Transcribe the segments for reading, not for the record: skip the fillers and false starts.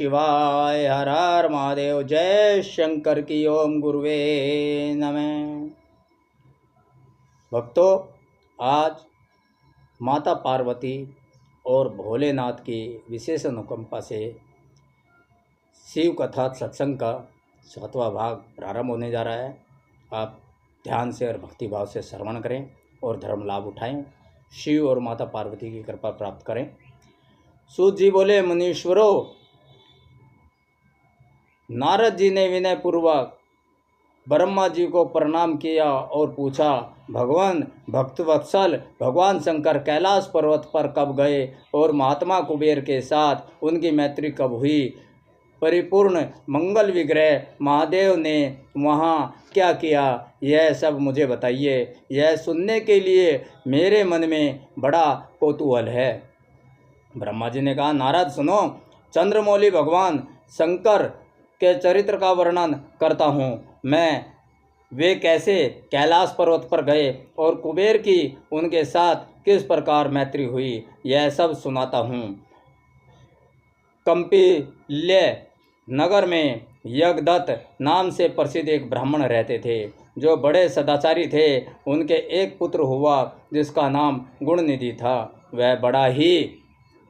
शिवाय। हर हर महादेव। जय शंकर की। ओम गुरुवे नमः। भक्तों, आज माता पार्वती और भोलेनाथ की विशेष अनुकंपा से शिव कथा सत्संग का 7वां भाग प्रारंभ होने जा रहा है। आप ध्यान से और भक्तिभाव से श्रवण करें और धर्म लाभ उठाएं, शिव और माता पार्वती की कृपा प्राप्त करें। सूत जी बोले, मुनीश्वरों, नारद जी ने विनय पूर्वक ब्रह्मा जी को प्रणाम किया और पूछा, भगवान भक्तवत्सल भगवान शंकर कैलाश पर्वत पर कब गए और महात्मा कुबेर के साथ उनकी मैत्री कब हुई? परिपूर्ण मंगल विग्रह महादेव ने वहाँ क्या किया? यह सब मुझे बताइए। यह सुनने के लिए मेरे मन में बड़ा कौतूहल है। ब्रह्मा जी ने कहा, नारद सुनो, चंद्रमौली भगवान शंकर के चरित्र का वर्णन करता हूँ मैं। वे कैसे कैलाश पर्वत पर गए और कुबेर की उनके साथ किस प्रकार मैत्री हुई, यह सब सुनाता हूँ। कंपिल्य नगर में यज्ञदत्त नाम से प्रसिद्ध एक ब्राह्मण रहते थे, जो बड़े सदाचारी थे। उनके एक पुत्र हुआ जिसका नाम गुणनिधि था। वह बड़ा ही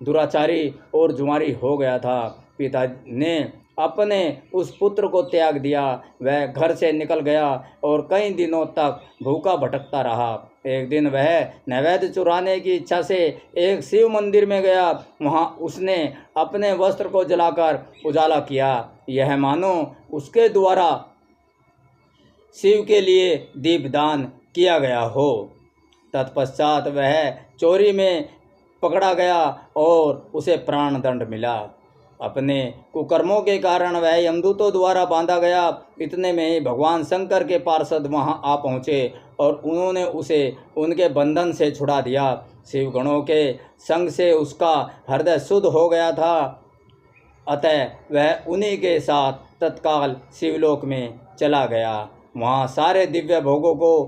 दुराचारी और जुआरी हो गया था। पिता ने अपने उस पुत्र को त्याग दिया। वह घर से निकल गया और कई दिनों तक भूखा भटकता रहा। एक दिन वह नैवेद्य चुराने की इच्छा से एक शिव मंदिर में गया। वहाँ उसने अपने वस्त्र को जलाकर उजाला किया, यह मानो उसके द्वारा शिव के लिए दीपदान किया गया हो। तत्पश्चात वह चोरी में पकड़ा गया और उसे प्राण दंड मिला। अपने कुकर्मों के कारण वह यमदूतों द्वारा बांधा गया। इतने में ही भगवान शंकर के पार्षद वहां आ पहुँचे और उन्होंने उसे उनके बंधन से छुड़ा दिया। शिवगणों के संग से उसका हृदय शुद्ध हो गया था, अतः वह उन्हीं के साथ तत्काल शिवलोक में चला गया। वहाँ सारे दिव्य भोगों को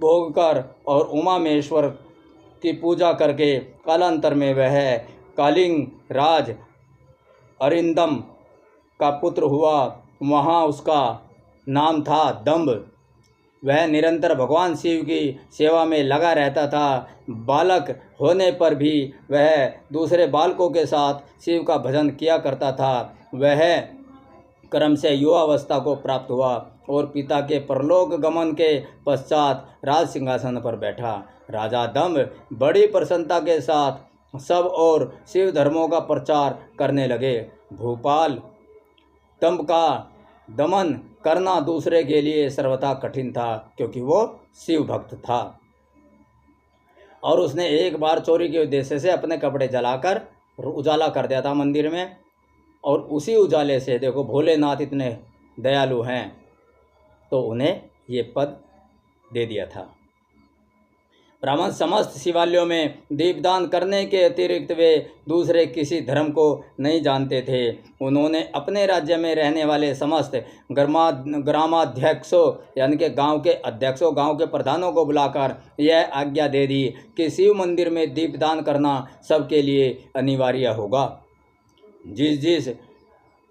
भोग कर और उमा महेश्वर की पूजा करके कालांतर में वह कालिंग राज अरिंदम का पुत्र हुआ। वहाँ उसका नाम था दंभ। वह निरंतर भगवान शिव की सेवा में लगा रहता था। बालक होने पर भी वह दूसरे बालकों के साथ शिव का भजन किया करता था। वह क्रम से युवावस्था को प्राप्त हुआ और पिता के परलोक गमन के पश्चात राज सिंहासन पर बैठा। राजा दंभ बड़ी प्रसन्नता के साथ सब और शिव धर्मों का प्रचार करने लगे। भूपाल दंभ का दमन करना दूसरे के लिए सर्वथा कठिन था, क्योंकि वो शिव भक्त था और उसने एक बार चोरी के उद्देश्य से अपने कपड़े जलाकर उजाला कर दिया था मंदिर में। और उसी उजाले से, देखो भोलेनाथ इतने दयालु हैं, तो उन्हें ये पद दे दिया था। ब्राह्मण समस्त शिवालयों में दीपदान करने के अतिरिक्त वे दूसरे किसी धर्म को नहीं जानते थे। उन्होंने अपने राज्य में रहने वाले समस्त ग्रामाध्यक्षों यानी कि गांव के अध्यक्षों, गांव के प्रधानों को बुलाकर यह आज्ञा दे दी कि शिव मंदिर में दीपदान करना सबके लिए अनिवार्य होगा। जिस जिस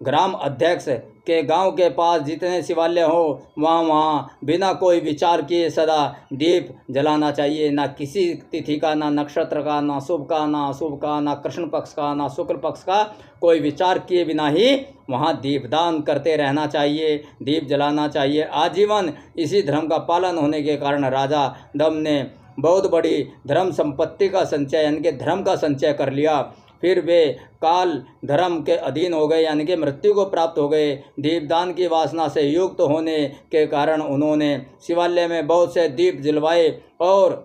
ग्राम अध्यक्ष के गांव के पास जितने शिवालय हो, वहाँ बिना कोई विचार किए सदा दीप जलाना चाहिए। ना किसी तिथि का, ना नक्षत्र का, ना शुभ का, ना अशुभ का, ना कृष्ण पक्ष का, ना शुक्ल पक्ष का, कोई विचार किए बिना ही वहाँ दीपदान करते रहना चाहिए, दीप जलाना चाहिए आजीवन। इसी धर्म का पालन होने के कारण राजा दंभ ने बहुत बड़ी धर्म संपत्ति का संचय यानी कि धर्म का संचय कर लिया। फिर वे काल धर्म के अधीन हो गए यानी कि मृत्यु को प्राप्त हो गए। दीपदान की वासना से युक्त होने के कारण उन्होंने शिवालय में बहुत से दीप जलवाए और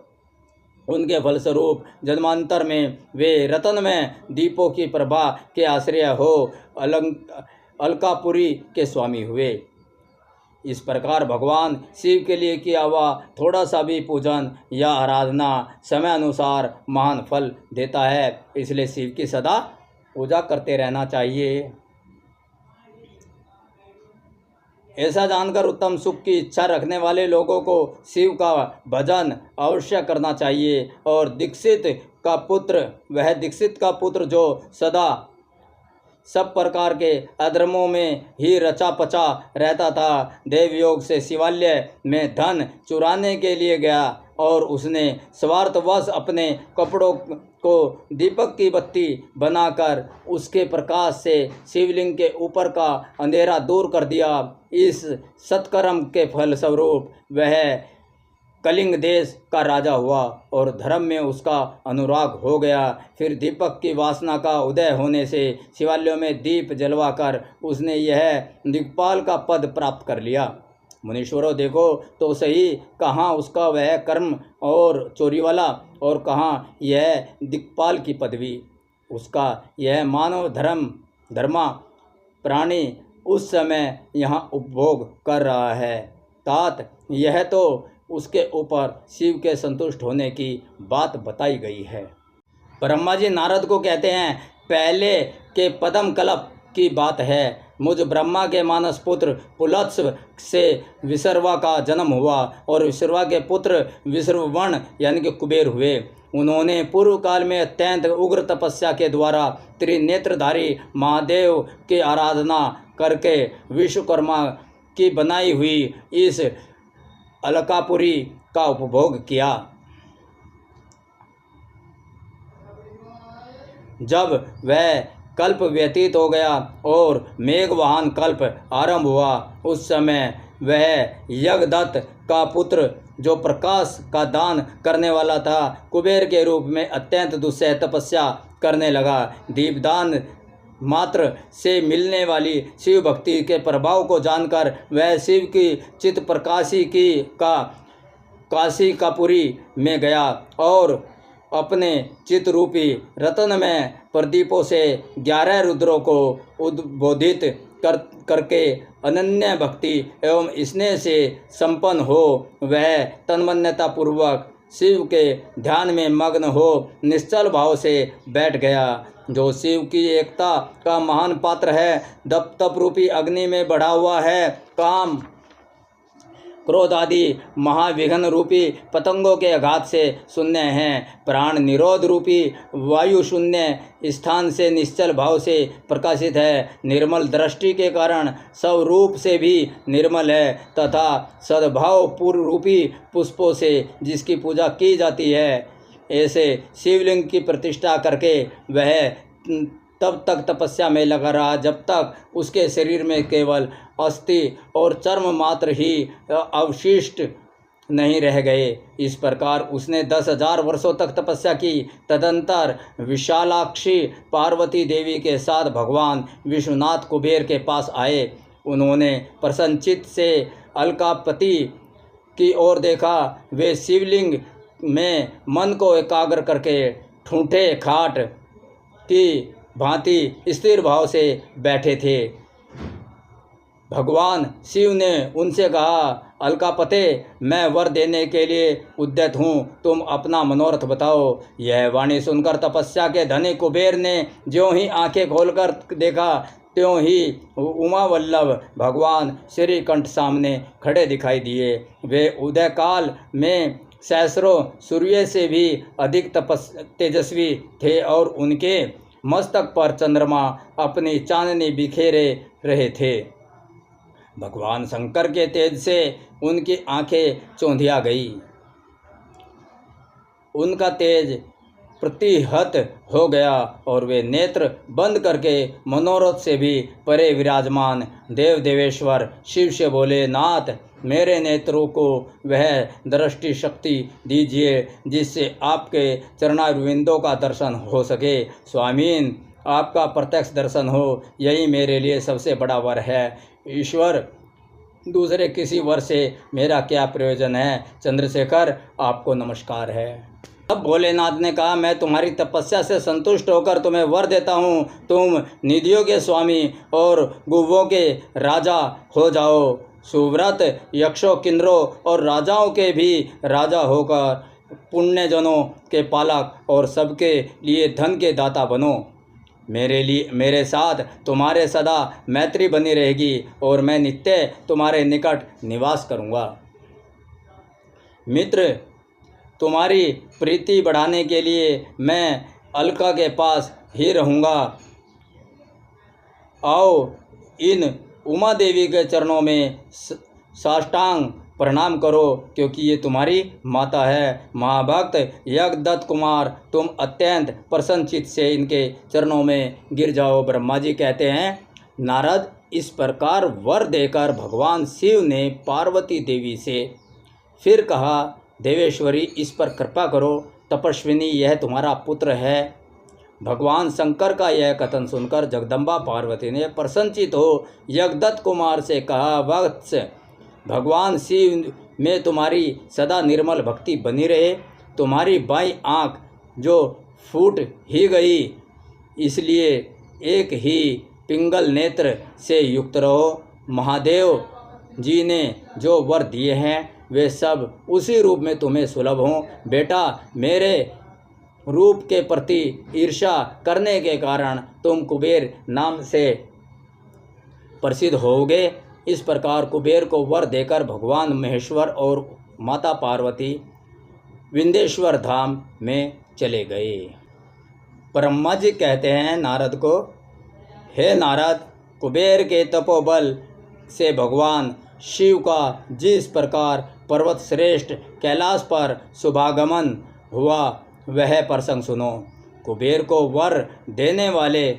उनके फलस्वरूप जन्मांतर में वे रतन में दीपों की प्रभा के आश्रय हो अलकापुरी के स्वामी हुए। इस प्रकार भगवान शिव के लिए किया हुआ थोड़ा सा भी पूजन या आराधना समय अनुसार महान फल देता है, इसलिए शिव की सदा पूजा करते रहना चाहिए। ऐसा जानकर उत्तम सुख की इच्छा रखने वाले लोगों को शिव का भजन अवश्य करना चाहिए। और दीक्षित का पुत्र जो सदा सब प्रकार के अधर्मों में ही रचा पचा रहता था। देवयोग से शिवालय में धन चुराने के लिए गया और उसने स्वार्थवश अपने कपड़ों को दीपक की बत्ती बनाकर उसके प्रकाश से शिवलिंग के ऊपर का अंधेरा दूर कर दिया। इस सत्कर्म के फलस्वरूप वह कलिंग देश का राजा हुआ और धर्म में उसका अनुराग हो गया। फिर दीपक की वासना का उदय होने से शिवालयों में दीप जलवाकर उसने यह दिक्पाल का पद प्राप्त कर लिया। मुनीश्वरों, देखो तो सही, कहाँ उसका वह कर्म और चोरी वाला और कहाँ यह दिक्पाल की पदवी। उसका यह मानव धर्मा प्राणी उस समय यहाँ उपभोग कर रहा है। तात, यह तो उसके ऊपर शिव के संतुष्ट होने की बात बताई गई है। ब्रह्मा जी नारद को कहते हैं, पहले के पद्म कल्प की बात है। मुझ ब्रह्मा के मानस पुत्र पुलत्स से विसर्वा का जन्म हुआ और विसर्वा के पुत्र विसर्ववर्ण यानी कि कुबेर हुए। उन्होंने पूर्व काल में अत्यंत उग्र तपस्या के द्वारा त्रिनेत्रधारी महादेव की आराधना करके विश्वकर्मा की बनाई हुई इस अलकापुरी का उपभोग किया। जब वह कल्प व्यतीत हो गया और मेघवाहन कल्प आरंभ हुआ, उस समय वह यज्ञदत्त का पुत्र जो प्रकाश का दान करने वाला था, कुबेर के रूप में अत्यंत दुस्सह तपस्या करने लगा। दीपदान मात्र से मिलने वाली शिव भक्ति के प्रभाव को जानकर वह शिव की चित्त प्रकाशी की काशी कापुरी में गया और अपने चित्त रूपी रत्न में प्रदीपों से 11 रुद्रों को उद्बोधित करके अनन्य भक्ति एवं स्नेह से संपन्न हो वह तन्मन्यता पूर्वक शिव के ध्यान में मग्न हो निश्चल भाव से बैठ गया। जो शिव की एकता का महान पात्र है, तप रूपी अग्नि में बढ़ा हुआ है, काम क्रोध आदि महाविघ्न रूपी पतंगों के आघात से शून्य हैं, प्राण निरोध रूपी वायु शून्य स्थान से निश्चल भाव से प्रकाशित है, निर्मल दृष्टि के कारण सब रूप से भी निर्मल है तथा सद्भाव पूर्व रूपी पुष्पों से जिसकी पूजा की जाती है। ऐसे शिवलिंग की प्रतिष्ठा करके वह तब तक तपस्या में लगा रहा जब तक उसके शरीर में केवल अस्थि और चर्म मात्र ही अवशिष्ट नहीं रह गए। इस प्रकार उसने 10,000 वर्षों तक तपस्या की। तदंतर विशालाक्षी पार्वती देवी के साथ भगवान विश्वनाथ कुबेर के पास आए। उन्होंने प्रसन्नचित्त से अलकापति की ओर देखा। वे शिवलिंग में मन को एकाग्र करके ठूंठे खाट की भांति स्थिर भाव से बैठे थे। भगवान शिव ने उनसे कहा, अलकापते, मैं वर देने के लिए उद्यत हूँ, तुम अपना मनोरथ बताओ। यह वाणी सुनकर तपस्या के धनी कुबेर ने ज्यों ही आंखें खोलकर देखा त्यों ही उमा वल्लभ भगवान श्रीकंठ सामने खड़े दिखाई दिए। वे उदय काल में सहस्रों सूर्य से भी अधिक तेजस्वी थे और उनके मस्तक पर चंद्रमा अपनी चांदनी बिखेरे रहे थे। भगवान शंकर के तेज से उनकी आंखें चौंधिया गई। उनका तेज प्रतिहत हो गया और वे नेत्र बंद करके मनोरथ से भी परे विराजमान देव देवेश्वर शिव से बोले, नाथ, मेरे नेत्रों को वह दृष्टि शक्ति दीजिए जिससे आपके चरणारविंदों का दर्शन हो सके। स्वामीन, आपका प्रत्यक्ष दर्शन हो, यही मेरे लिए सबसे बड़ा वर है। ईश्वर, दूसरे किसी वर से मेरा क्या प्रयोजन है। चंद्रशेखर, आपको नमस्कार है। तब भोलेनाथ ने कहा, मैं तुम्हारी तपस्या से संतुष्ट होकर तुम्हें वर देता हूँ। तुम निधियों के स्वामी और गुव्वों के राजा हो जाओ। सुव्रत यक्षों, किन्नरों और राजाओं के भी राजा होकर पुण्यजनों के पालक और सबके लिए धन के दाता बनो। मेरे साथ तुम्हारे सदा मैत्री बनी रहेगी और मैं नित्य तुम्हारे निकट निवास करूँगा। मित्र, तुम्हारी प्रीति बढ़ाने के लिए मैं अलका के पास ही रहूँगा। आओ इन उमा देवी के चरणों में साष्टांग प्रणाम करो, क्योंकि ये तुम्हारी माता है। महाभक्त यज्ञदत्त कुमार, तुम अत्यंत प्रसन्नचित्त से इनके चरणों में गिर जाओ। ब्रह्मा जी कहते हैं, नारद, इस प्रकार वर देकर भगवान शिव ने पार्वती देवी से फिर कहा, देवेश्वरी, इस पर कृपा करो, तपस्विनी यह तुम्हारा पुत्र है। भगवान शंकर का यह कथन सुनकर जगदम्बा पार्वती ने प्रसन्नचित्त हो यज्ञदत्त कुमार से कहा, वत्स, भगवान शिव में तुम्हारी सदा निर्मल भक्ति बनी रहे। तुम्हारी बाईं आँख जो फूट ही गई, इसलिए एक ही पिंगल नेत्र से युक्त रहो। महादेव जी ने जो वर दिए हैं वे सब उसी रूप में तुम्हें सुलभ हों। बेटा, मेरे रूप के प्रति ईर्ष्या करने के कारण तुम कुबेर नाम से प्रसिद्ध होगे। इस प्रकार कुबेर को वर देकर भगवान महेश्वर और माता पार्वती विंध्येश्वर धाम में चले गए। ब्रह्मा जी कहते हैं नारद को, हे नारद, कुबेर के तपोबल से भगवान शिव का जिस प्रकार पर्वत श्रेष्ठ कैलाश पर शुभागमन हुआ वह प्रसंग सुनो। कुबेर को वर देने वाले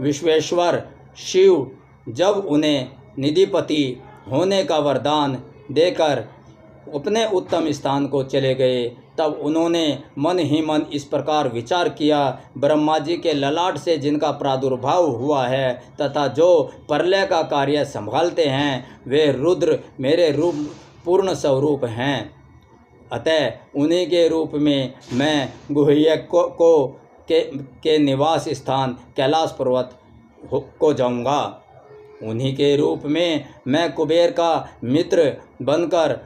विश्वेश्वर शिव जब उन्हें निधिपति होने का वरदान देकर अपने उत्तम स्थान को चले गए, तब उन्होंने मन ही मन इस प्रकार विचार किया, ब्रह्मा जी के ललाट से जिनका प्रादुर्भाव हुआ है तथा जो प्रलय का कार्य संभालते हैं, वे रुद्र मेरे रूप पूर्ण स्वरूप हैं। अतः उन्हीं के रूप में मैं गुह्यक के निवास स्थान कैलाश पर्वत को जाऊंगा। उन्हीं के रूप में मैं कुबेर का मित्र बनकर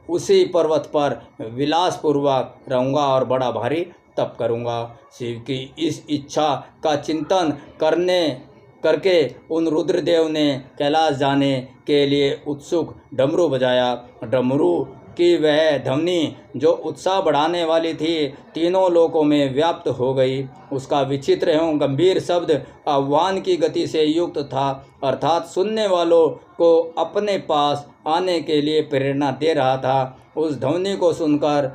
उसी पर्वत पर विलासपूर्वक रहूँगा और बड़ा भारी तप करूँगा। शिव की इस इच्छा का चिंतन करके उन रुद्रदेव ने कैलाश जाने के लिए उत्सुक डमरू बजाया। डमरू की वह ध्वनि जो उत्साह बढ़ाने वाली थी, तीनों लोकों में व्याप्त हो गई। उसका विचित्र एवं गंभीर शब्द आह्वान की गति से युक्त था, अर्थात सुनने वालों को अपने पास आने के लिए प्रेरणा दे रहा था। उस ध्वनि को सुनकर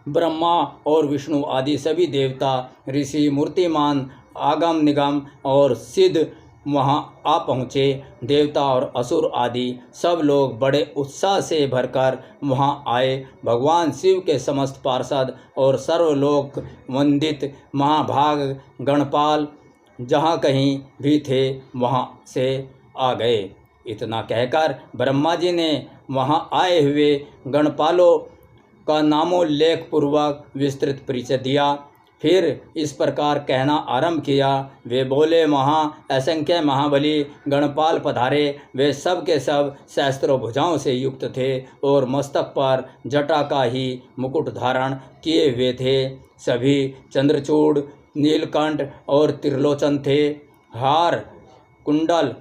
ब्रह्मा और विष्णु आदि सभी देवता, ऋषि, मूर्तिमान, आगम निगम और सिद्ध वहाँ आ पहुँचे। देवता और असुर आदि सब लोग बड़े उत्साह से भरकर वहाँ आए। भगवान शिव के समस्त पार्षद और सर्वलोक वंदित महाभाग गणपाल जहाँ कहीं भी थे वहाँ से आ गए। इतना कहकर ब्रह्मा जी ने वहाँ आए हुए गणपालों का नामोल्लेख पूर्वक विस्तृत परिचय दिया। फिर इस प्रकार कहना आरंभ किया, वे बोले, असंख्य महाबली गणपाल पधारे। वे सब के सब सहस्त्रों भुजाओं से युक्त थे और मस्तक पर जटा का ही मुकुट धारण किए हुए थे। सभी चंद्रचूड़, नीलकंठ और त्रिलोचन थे। हार, कुंडल,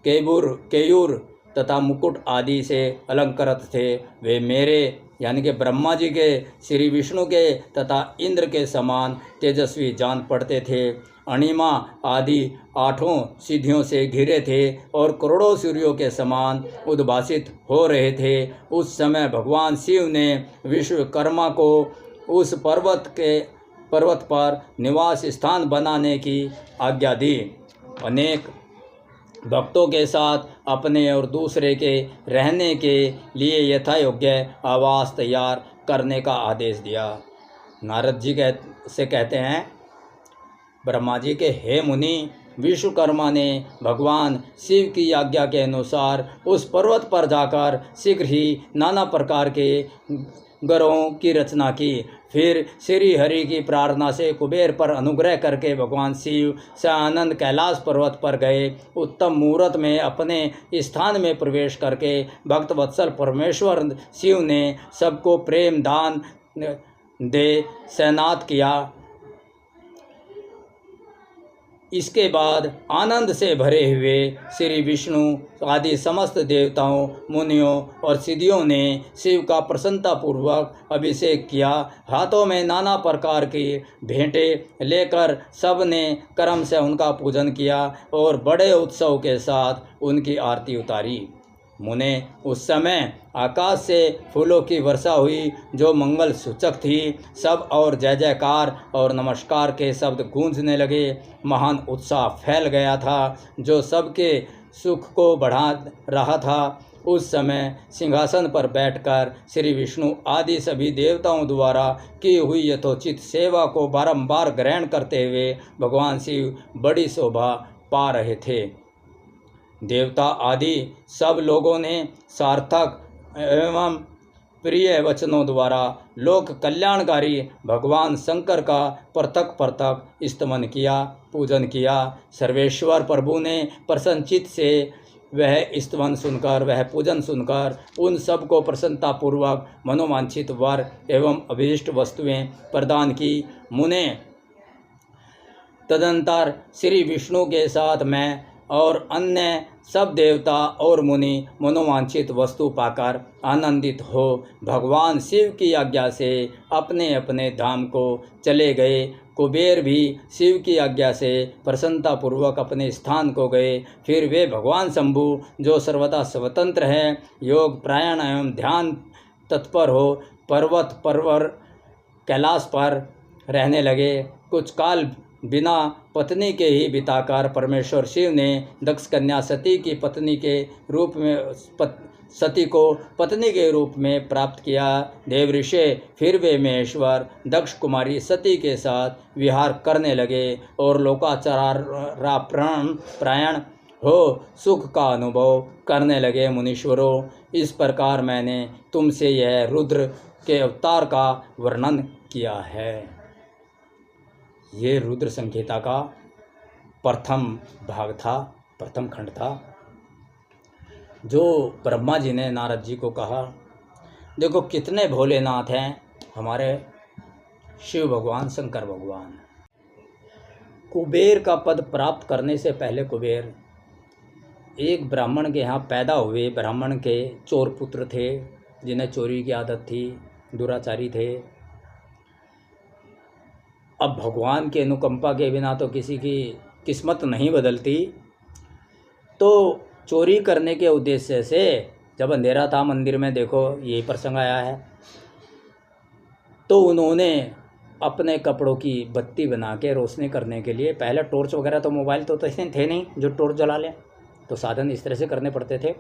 केयूर तथा मुकुट आदि से अलंकृत थे। वे मेरे यानी कि ब्रह्मा जी के, श्री विष्णु के तथा इंद्र के समान तेजस्वी जान पड़ते थे। अणिमा आदि 8 सिद्धियों से घिरे थे और करोड़ों सूर्यों के समान उद्भासित हो रहे थे। उस समय भगवान शिव ने विश्वकर्मा को उस पर्वत पर निवास स्थान बनाने की आज्ञा दी। अनेक भक्तों के साथ अपने और दूसरे के रहने के लिए यथा योग्य आवास तैयार करने का आदेश दिया। नारद जी से कहते हैं, ब्रह्मा जी के, हे मुनि, विश्वकर्मा ने भगवान शिव की आज्ञा के अनुसार उस पर्वत पर जाकर शीघ्र ही नाना प्रकार के ग्रहों की रचना की। फिर श्री हरि की प्रार्थना से कुबेर पर अनुग्रह करके भगवान शिव सआनंद कैलाश पर्वत पर गए। उत्तम मुहूर्त में अपने स्थान में प्रवेश करके भक्त वत्सल परमेश्वर शिव ने सबको प्रेम दान दे सैनात किया। इसके बाद आनंद से भरे हुए श्री विष्णु आदि समस्त देवताओं, मुनियों और सिद्धियों ने शिव का प्रसन्नतापूर्वक अभिषेक किया। हाथों में नाना प्रकार की भेंटें लेकर सब ने क्रम से उनका पूजन किया और बड़े उत्सव के साथ उनकी आरती उतारी। मुने उस समय आकाश से फूलों की वर्षा हुई जो मंगल सूचक थी। सब और जय जयकार और नमस्कार के शब्द गूंजने लगे। महान उत्साह फैल गया था जो सबके सुख को बढ़ा रहा था। उस समय सिंहासन पर बैठकर श्री विष्णु आदि सभी देवताओं द्वारा की हुई यथोचित सेवा को बारंबार ग्रहण करते हुए भगवान शिव बड़ी शोभा पा रहे थे। देवता आदि सब लोगों ने सार्थक एवं प्रिय वचनों द्वारा लोक कल्याणकारी भगवान शंकर का पृथक पृथक स्तमन किया, पूजन किया। सर्वेश्वर प्रभु ने प्रसन्नचित्त से वह स्तवन सुनकर, वह पूजन सुनकर उन सब को प्रसन्नतापूर्वक मनोवांछित वर एवं अभीष्ट वस्तुएं प्रदान की। मुने तदंतर श्री विष्णु के साथ मैं और अन्य सब देवता और मुनि मनोवांछित वस्तु पाकर आनंदित हो भगवान शिव की आज्ञा से अपने अपने धाम को चले गए। कुबेर भी शिव की आज्ञा से प्रसन्नतापूर्वक अपने स्थान को गए। फिर वे भगवान शंभु जो सर्वदा स्वतंत्र हैं, योग प्राणायाम एवं ध्यान तत्पर हो, पर्वत परवर कैलाश पर रहने लगे। कुछ काल बिना पत्नी के ही बिताकर परमेश्वर शिव ने दक्ष कन्या सती की पत्नी के रूप में सती को पत्नी के रूप में प्राप्त किया। देवऋषि फिर वे महेश्वर दक्ष कुमारी सती के साथ विहार करने लगे और लोकाचारायण हो सुख का अनुभव करने लगे। मुनीश्वरों, इस प्रकार मैंने तुमसे यह रुद्र के अवतार का वर्णन किया है। ये रुद्र संहिता का प्रथम भाग था, प्रथम खंड था, जो ब्रह्मा जी ने नारद जी को कहा, देखो कितने भोलेनाथ हैं हमारे शिव भगवान, शंकर भगवान। कुबेर का पद प्राप्त करने से पहले कुबेर एक ब्राह्मण के यहाँ पैदा हुए। ब्राह्मण के चोर पुत्र थे जिन्हें चोरी की आदत थी, दुराचारी थे। अब भगवान के अनुकंपा के बिना तो किसी की किस्मत नहीं बदलती। तो चोरी करने के उद्देश्य से जब अंधेरा था मंदिर में, देखो यही प्रसंग आया है, तो उन्होंने अपने कपड़ों की बत्ती बना के रोशनी करने के लिए, पहले टॉर्च वगैरह तो मोबाइल तो थे नहीं जो टॉर्च जला लें, तो साधन इस तरह से करने पड़ते थे।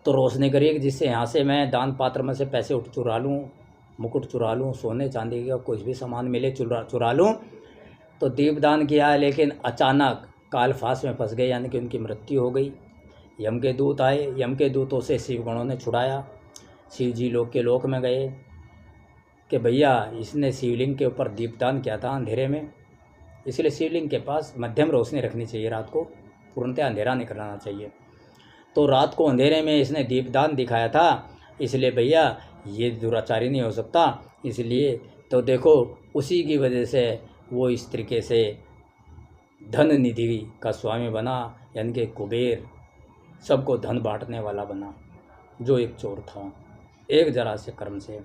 तो रोशनी करिए जिससे यहाँ से मैं दान पात्र में से पैसे चुरा लूँ, मुकुट चुरा लूँ, सोने चांदी का कुछ भी सामान मिले चुरा लूँ। तो दीपदान किया, लेकिन अचानक काल फास में फंस गए, यानी कि उनकी मृत्यु हो गई। यम के दूत आए, यम के दूतों से शिवगणों ने छुड़ाया। शिव जी लोक में गए कि भैया इसने शिवलिंग के ऊपर दीपदान किया था अंधेरे में, इसलिए शिवलिंग के पास मध्यम रोशनी रखनी चाहिए, रात को पूर्णतः अंधेरा नहीं कराना चाहिए। तो रात को अंधेरे में इसने दीपदान दिखाया था, इसलिए भैया ये दुराचारी नहीं हो सकता। इसलिए तो देखो उसी की वजह से वो इस तरीके से धन निधि का स्वामी बना, यानी कि कुबेर सबको धन बांटने वाला बना, जो एक चोर था एक जरा से कर्म से।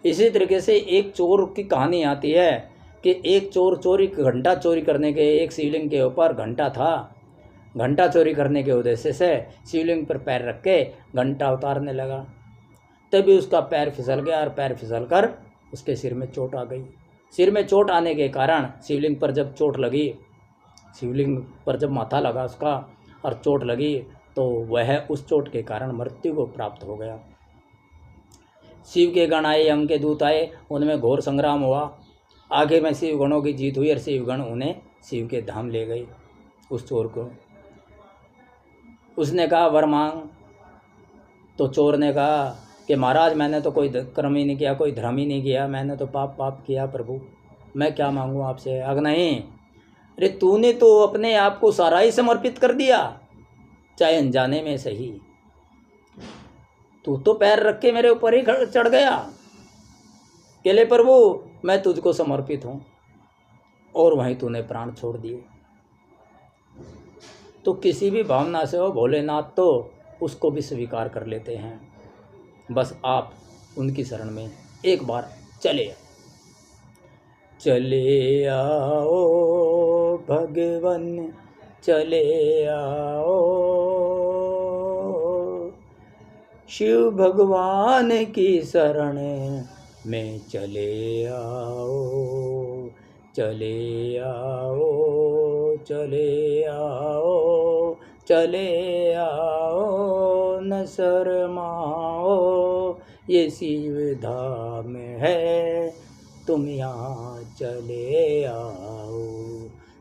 इसी तरीके से एक चोर की कहानी आती है कि एक चोर घंटा चोरी करने के, एक शिवलिंग के ऊपर घंटा था, घंटा चोरी करने के उद्देश्य से शिवलिंग पर पैर रख के घंटा उतारने लगा। तभी उसका पैर फिसल गया और पैर फिसल कर उसके सिर में चोट आ गई। सिर में चोट आने के कारण शिवलिंग पर जब चोट लगी, शिवलिंग पर जब माथा लगा उसका और चोट लगी, तो वह उस चोट के कारण मृत्यु को प्राप्त हो गया। शिव के गण आए, यम के दूत आए, उनमें घोर संग्राम हुआ। आगे में शिव गणों की जीत हुई और शिव गण उन्हें शिव के धाम ले गए, उस चोर को। उसने कहा वर मांग, तो चोर ने कहा कि महाराज मैंने तो कोई कर्म ही नहीं किया, कोई धर्म ही नहीं किया, मैंने तो पाप किया प्रभु, मैं क्या मांगूँ आपसे। अग नहीं, अरे तूने तो अपने आप को सारा ही समर्पित कर दिया, चाहे अनजाने में सही। तू तो पैर रख के मेरे ऊपर ही चढ़ गया, के ले प्रभु मैं तुझको समर्पित हूँ। और वहीं तूने प्राण छोड़ दिए। तो किसी भी भावना से हो भोलेनाथ तो उसको भी स्वीकार कर लेते हैं। बस आप उनकी शरण में एक बार चले आओ भगवन, चले आओ शिव भगवान की शरण में, चले आओ, चले आओ, चले आओ, चले आओ, न शर्माओ, ये शिव धाम है, तुम यहाँ चले आओ।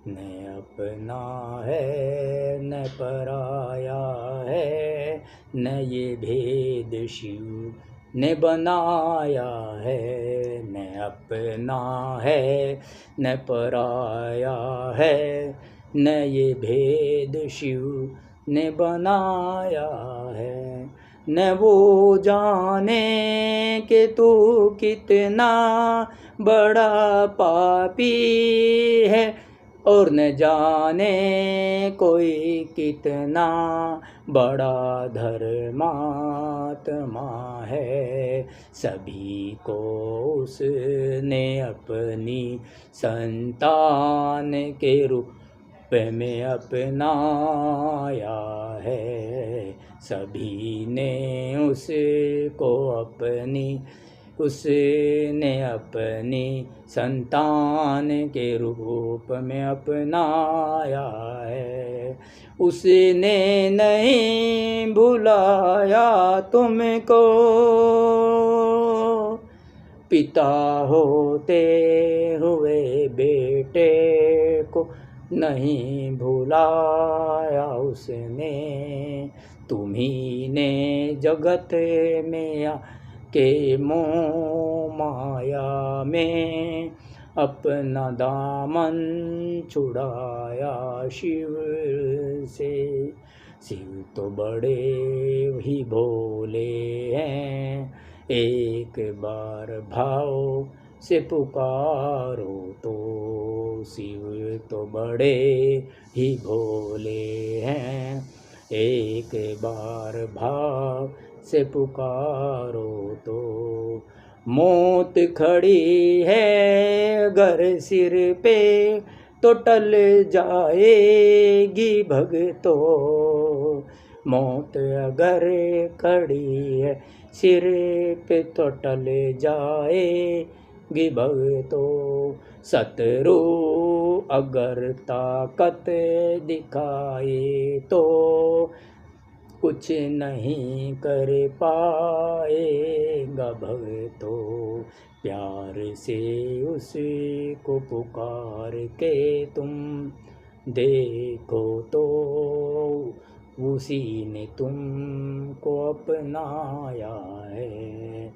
न अपना है न पराया है, न ये भेद शिव ने बनाया है। न अपना है न पराया है, न ये भेद शिव ने बनाया है। न वो जाने कि तू कितना बड़ा पापी है, और न जाने कोई कितना बड़ा धर्मात्मा है। सभी को उसने अपनी संतान के रूप में अपनाया है। सभी ने उसको उसने अपनी संतान के रूप में अपनाया है। उसने नहीं भुलाया तुमको, पिता होते हुए बेटे को नहीं भुलाया उसने। तुम्ही ने जगत में के मोह माया में अपना दामन छुड़ाया शिव से। शिव तो बड़े ही भोले हैं, एक बार भाव से पुकारो तो। शिव तो बड़े ही भोले हैं, एक बार भाव से पुकारो तो। मौत खड़ी है अगर सिर पे तो टल जाएगी भगतो। मौत अगर खड़ी है सिर पे तो टल जाएगी भगतो। शत्रु अगर ताकत दिखाए तो कुछ नहीं कर पाएगा भगतो। प्यार से उसको पुकार के तुम देखो तो, उसी ने तुमको अपनाया है।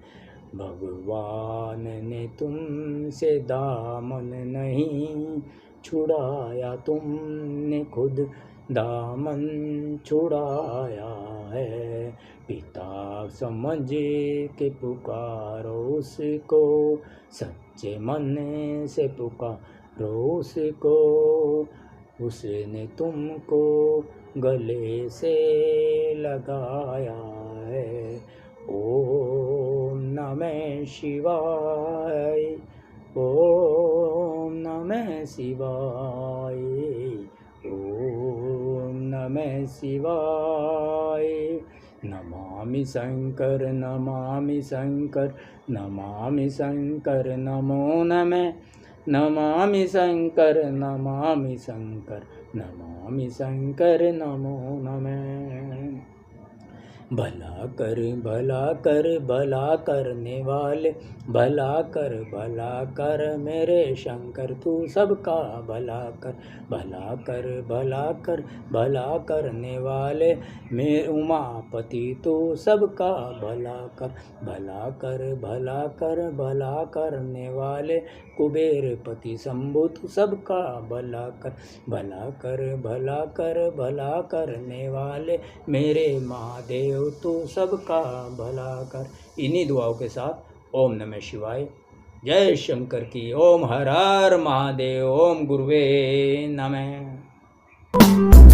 भगवान ने तुमसे दामन नहीं छुड़ाया, तुमने खुद दामन छुड़ाया है। पिता समझ के पुकारो उसको, सच्चे मन से पुकारो उसको। उसने तुमको गले से लगाया है। ओम नमः शिवाय, ओम नमः शिवाय, ओम नमः शिवाय। नमामि शंकर, नमामि शंकर, नमामि शंकर, नमो नमः। नमामि शंकर, नमामि शंकर, नमामि शंकर, नमो नमः। भला कर भला कर भला करने वाले, भला कर मेरे शंकर, तू सबका भला कर। भला कर भला करने वाले मेरे उमापति, तू सबका भला कर। भला कर भला करने वाले कुबेरपति शंभु, तू सबका भला कर। भला कर भला करने वाले मेरे महादेव, तो सबका भला कर। इन्हीं दुआओं के साथ ओम नमः शिवाय। जय शंकर की। ओम हर हर महादेव। ओम गुरुवे नमः।